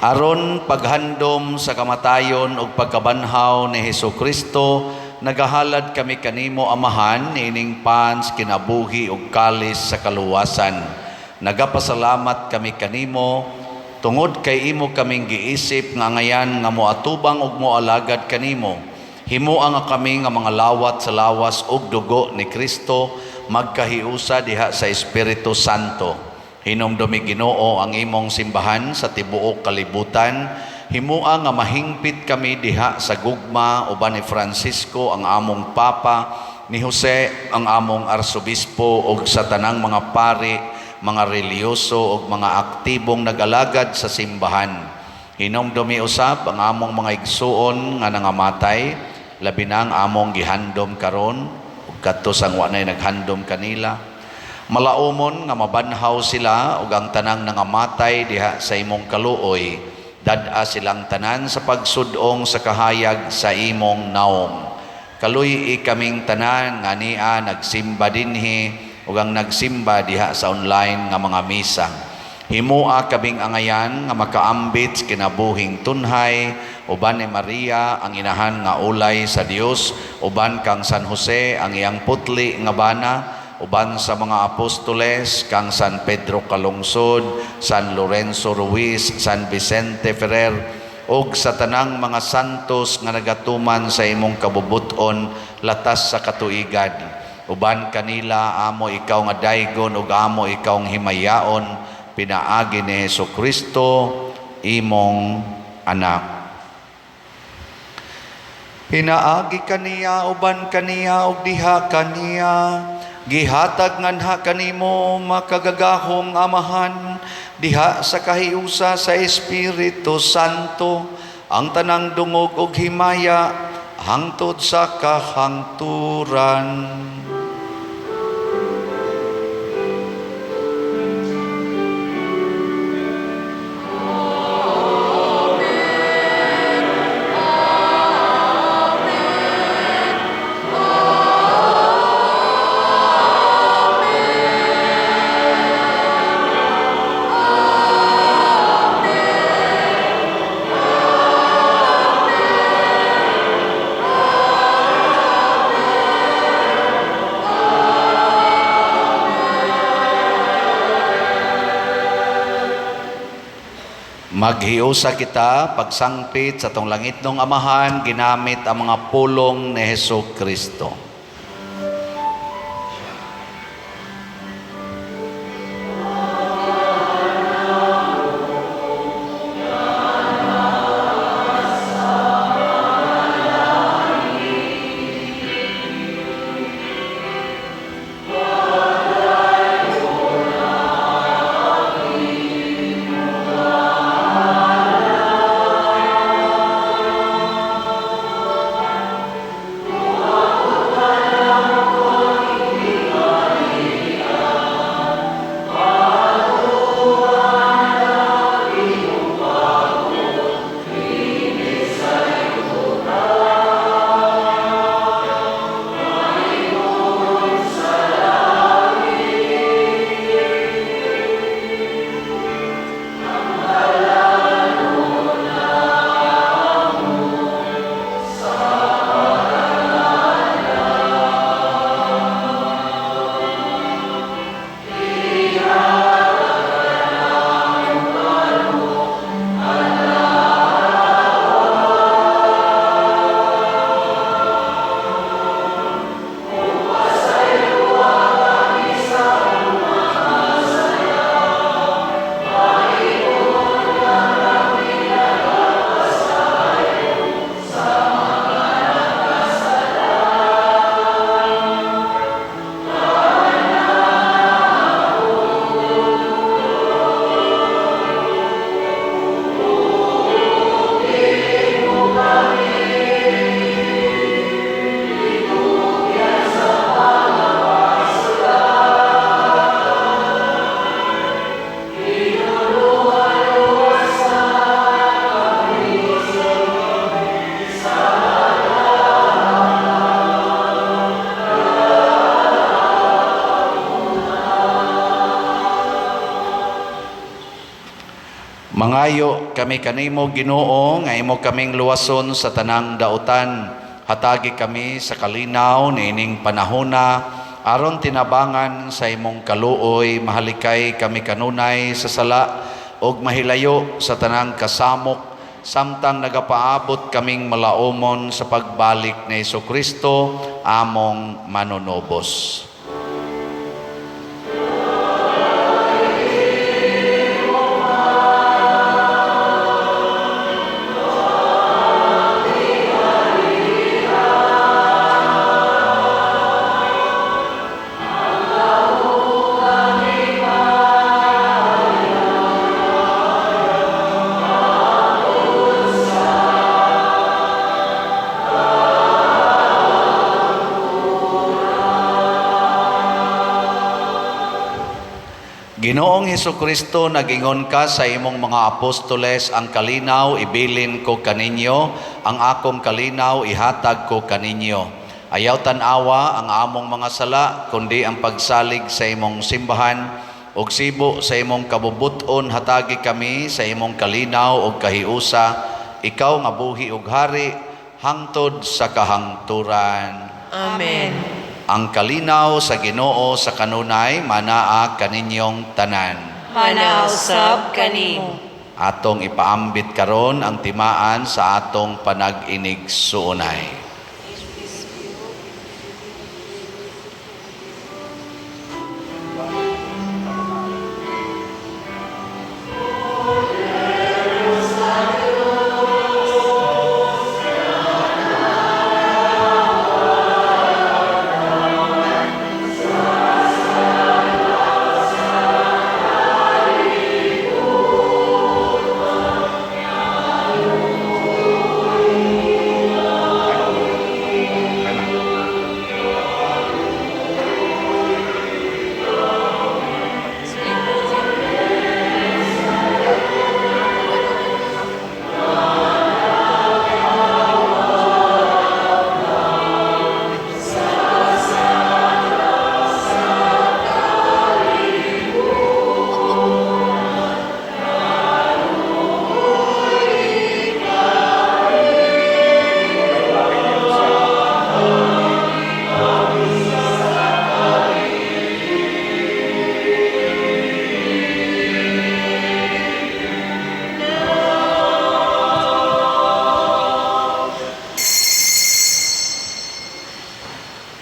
Aron paghandom sa kamatayon ug pagkabanhaw ni Hesukristo, nagahalad kami kanimo Amahan niining pans kinabuhi ug kalis sa kaluwasan. Nagapasalamat kami kanimo tungod kay imo kaming giisip nga ngayan nga moatubang ug moalagad kanimo. Himua nga kami nga mga lawat sa lawas ug dugo ni Kristo magkahiusa diha sa Espiritu Santo. Hinumdumi Ginoo ang imong simbahan sa tibuok kalibutan. Himua nga mahingpit kami diha sa gugma uban ni Francisco ang among Papa, ni Jose ang among Arsobispo ug sa tanang mga pari, mga reliyoso ug mga aktibong nag-alagad sa simbahan. Hinumdumi usab ang among mga igsuon nga nangamatay, labi na ang among gihandom karon ug kadto sang wa nay naghandom kanila. Malaumon nga mabanhaw sila ug ang tanang nangamatay diha sa imong kaluoy, dad-a silang tanan sa pagsudong sa kahayag sa imong naong. Kaluy kaming tanan nga niya nagsimba dinhi ug ang nagsimba diha sa online nga mga misa. Himua kabing angayan nga makaambit kinabuhing tunhay, uban ni Maria ang inahan nga ulay sa Dios, uban kang San Jose ang iyang putli nga bana, uban sa mga apostoles kang San Pedro Calungsod, San Lorenzo Ruiz, San Vicente Ferrer, ug sa tanang mga santos nga nagatuman sa imong kabubuton latas sa katuigan. Uban kanila amo ikaw nga daygon ug amo ikaw nga himayaon, pinaagi ni Hesukristo imong anak. Pinaagi kaniya uban kaniya ug diha kaniya, gihatag nganha kanimo makagagahong Amahan, diha sa kahiusa sa Espiritu Santo, ang tanang dungog ug himaya hangtod sa kahangturan. Maghiusa kita pagsangpit sa tong langit ng Amahan ginamit ang mga pulong ni Hesukristo. Mangayo kami kanimo Ginoo nga imo kaming luwason sa tanang dautan. Hatagi kami sa kalinaw niining panahona aron tinabangan sa imong kaluoy, mahalikay kami kanunay sa sala og mahilayo sa tanang kasamok samtang nagapaabot kaming malaumon sa pagbalik ni Jesucristo among manunobos. Ginoong Hesukristo, nagingon ka sa imong mga apostoles, ang kalinaw ibilin ko kaninyo, ang akong kalinaw ihatag ko kaninyo. Ayaw tanawa ang among mga sala, kundi ang pagsalig sa imong simbahan, og sibo sa imong kabubuton hatagi kami sa imong kalinaw og kahiusa, ikaw nga buhi ug hari, hangtod sa kahangturan. Amen. Ang kalinaw sa Ginoo sa kanunay manaa kaninyong tanan. Manausab kanimo. Atong ipaambit karon ang timaan sa atong panag-inig suunay.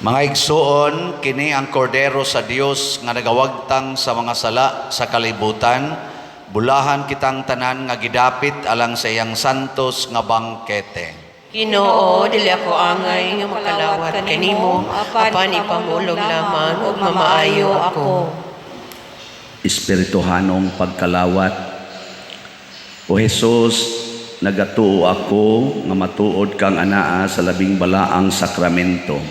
Mga igsuon, kini ang kordero sa Dios nga nagawagtang sa mga sala sa kalibutan. Bulahan kitang tanan nga gidapit alang sa iyang santos nga bangkete. Ginoo, dili ako angay nga makalawat kanimo, apan ipamulog lamang ug mamaayo ako. Espirituhanong pagkalawat. O Jesus, nagatuo ako nga matuod kang anaa sa labing balaang sakramento.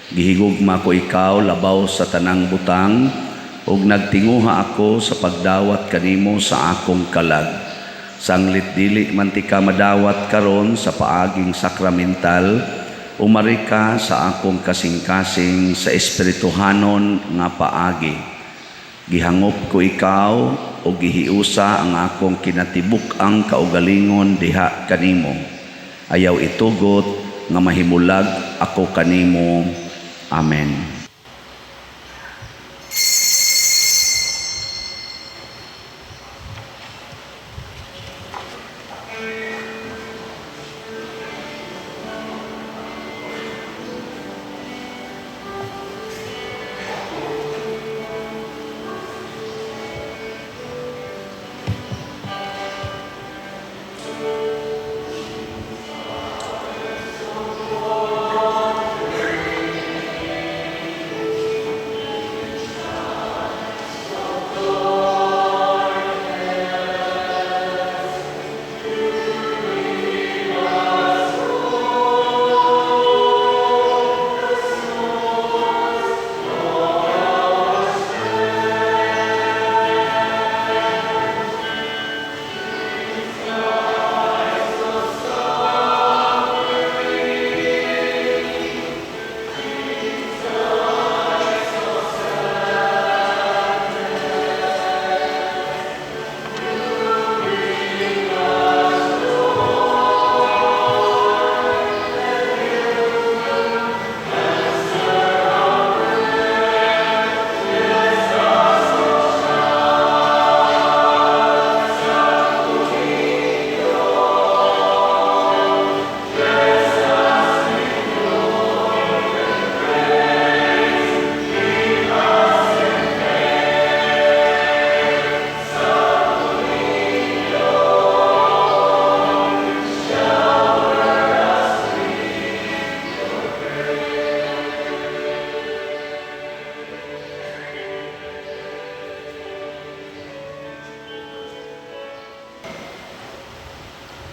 Gihigugma ko ikaw labaw sa tanang butang, ug nagtinguha ako sa pagdawat kanimo sa akong kalag. Sanglit dili man ti ka madawat karon sa paaging sakramental, umari ka sa akong kasing-kasing sa espirituhanon nga paagi. Gihangop ko ikaw o gihiusa ang akong kinatibuk-ang kaugalingon diha kanimo. Ayaw itugot nga mahimulag ako kanimo. Amen.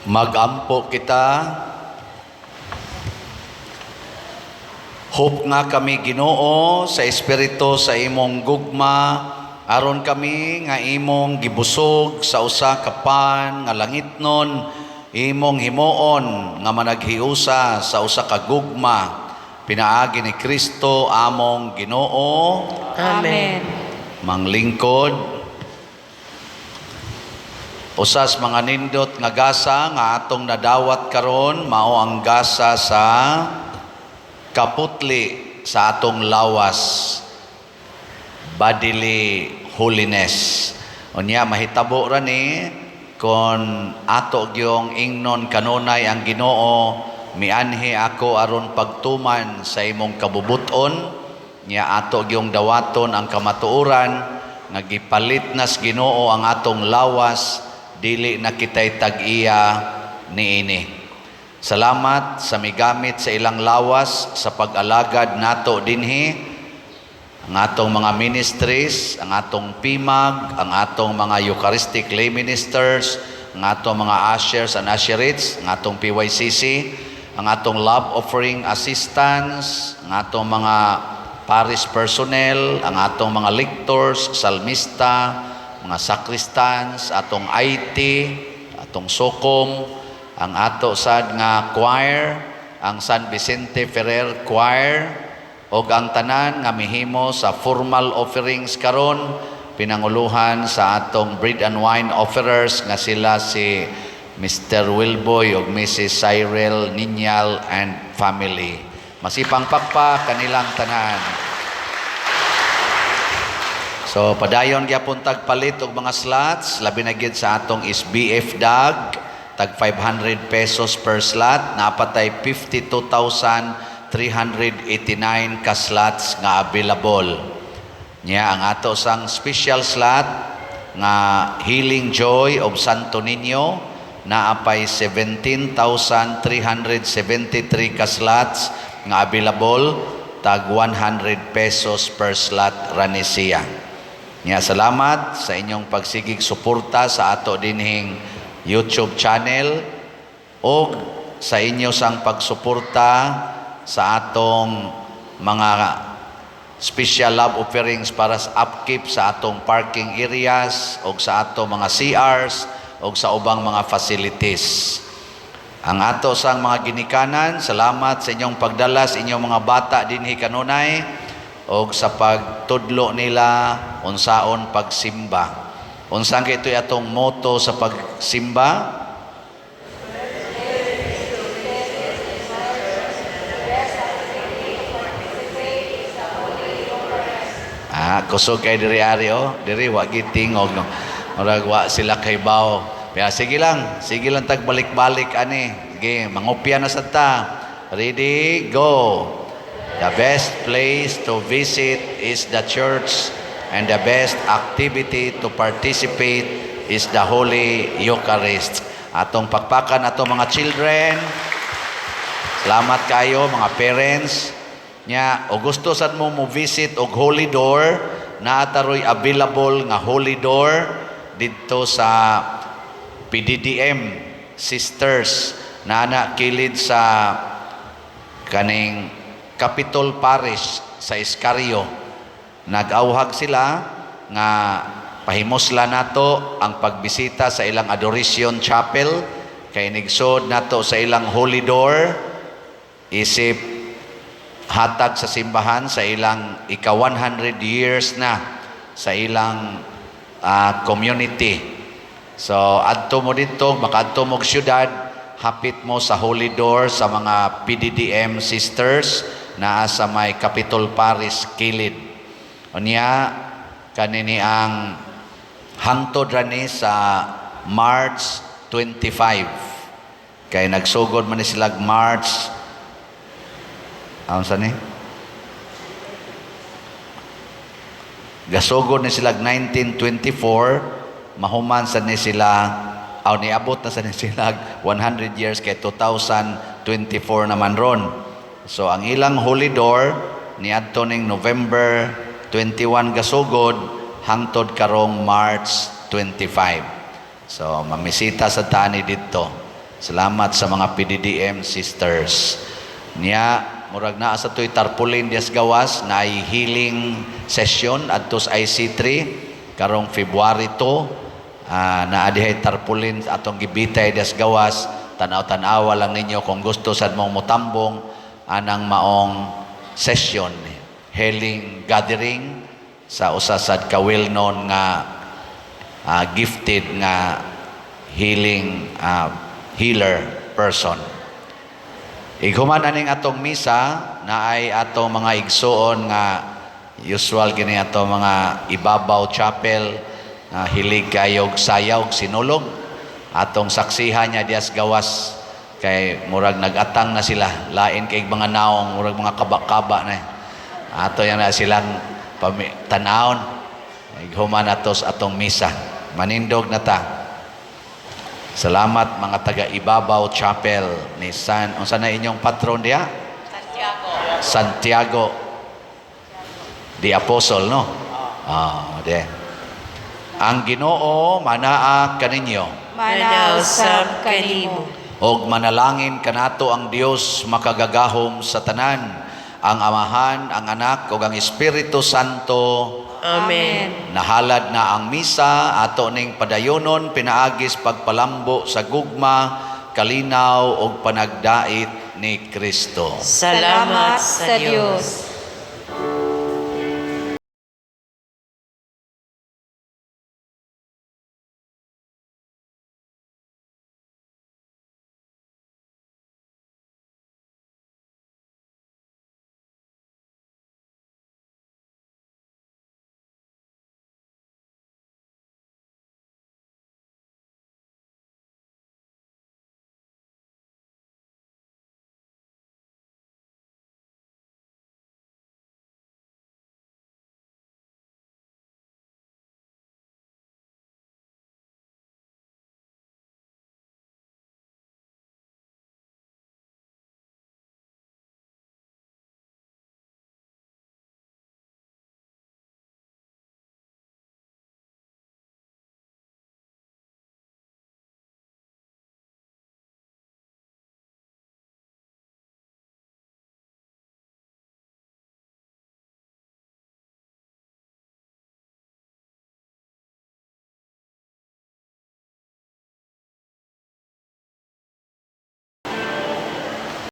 Magampo kita. Hope nga kami Ginoo sa espiritu sa imong gugma aron kami nga imong gibusog sa usa ka pan nga langitnon imong himuon nga managhiusa sa usa ka gugma pinaagi ni Kristo among Ginoo. Amen. Manglingkod. Usas mga nindot nga gasa nga atong nadawat karon mao ang gasa sa kaputli sa atong lawas, bodily holiness. Unya mahitabo ra ni kon ato gyung ingnon kanunay ang Ginoo, mianhi ako aron pagtuman sa imong kabubuton, nya ato gyung dawaton ang kamatuoran nga gipalit nas Ginoo ang atong lawas, dili na kitay tag-iya niini. Salamat sa migamit sa ilang lawas sa pag-alagad nato dinhi, ang atong mga ministries, ang atong PIMAG, ang atong mga Eucharistic lay ministers, ang atong mga ushers and usherates, ang atong PYCC, ang atong love offering assistants, ang atong mga parish personnel, ang atong mga lictors, salmista, mga sacristans, atong IT, atong sokom, ang ato sad nga choir, ang San Vicente Ferrer Choir, og ang tanan nga mihimo sa formal offerings karon, pinanguluhan sa atong bread and wine offerers nga sila si Mr. Wilboy og Mrs. Cyril Ninyal and family. Masipang pakpa kanilang tanan. So padayon gyapon tagpalit og mga slots, labi na gid sa atong SBF DAG, tag 500 pesos per slot, napatay 52,389 ka slots nga available. Nya ang ato sang special slot nga Healing Joy of Santo Niño, naapay 17,373 ka slots nga available, tag 100 pesos per slot rani siya. Nya salamat sa inyong pagsigig suporta sa ato dinhing YouTube channel o sa inyo sang pagsuporta sa atong mga special love offerings para sa upkeep sa atong parking areas o sa atong mga CRs o sa ubang mga facilities. Ang ato sang mga ginikanan, salamat sa inyong pagdala sa inyong mga bata dinhi kanunay o sa pagtudlo nila unsaon pagsimba. Unsang ito atong motto sa pagsimba? Kusog kay diri ari diri wa gid tingog no. Murag wa sila kay bawo. Kaya sige lang tagbalik-balik ani. Sige, mangopya na sad ta. Ready, go. The best place to visit is the church, and the best activity to participate is the Holy Eucharist. Atong pakpakan atong mga children. Salamat kayo mga parents. Nya, o gusto sad mo visit og Holy Door, naataroy available nga Holy Door dito sa PDDM Sisters na kilid sa kaning Capitol Parish sa Iscario. Nag-auhag sila nga pahimosla nato ang pagbisita sa ilang adoration chapel, kay nigsod nato sa ilang Holy Door isip hatag sa simbahan sa ilang ika-100 years na sa ilang community. So adto mo dito, makadto mo syudad, hapit mo sa Holy Door sa mga PDDM sisters na sa may Capitol Parish kilid. Unya kanini ang hangtod rani sa March 25. Kay nagsugod man ni sila March gasugod ni sila 1924, mahuman sa ni sila niabot na sa ni sila 100 years kay 2024 naman ron. So ang ilang Holy Door niadto ning November 21 gasugod hangtod karong March 25. So mamisita sa tani dito. Salamat sa mga PDDM sisters. Niya, murag naa sa tuy tarpulin dias gawas na ay healing session adto sa IC3 karong February 2. Na adihay tarpulin atong gibitay dias gawas. Tanaw-tanawa lang ninyo kung gusto sad mong mutambong anang maong session, healing gathering sa usa sad ka well-known nga gifted nga healer person. Ighuman aning atong misa na ay atong mga igsuon nga usual gini atong mga ibabaw chapel hilig kayog sayaw sinulog atong saksihan niya dias gawas kay murag nagatang na sila lain kay mga naong murag mga kaba-kaba na ato yan na silang tanawon ighuman atos atong misa manindog na ta. Salamat mga taga Ibabaw Chapel ni unsa na inyong patron diha? Santiago the Apostle, no? De. Ang Ginoo manaa kaninyo. Manaw sab kanimo. Og manalangin kanato ang Dios makagagahom sa tanan, ang Amahan, ang Anak ug ang Espiritu Santo. Amen. Nahalad na ang misa ato ning padayonon pinaagis pagpalambo sa gugma, kalinaw ug panagdait ni Kristo. Salamat sa Diyos.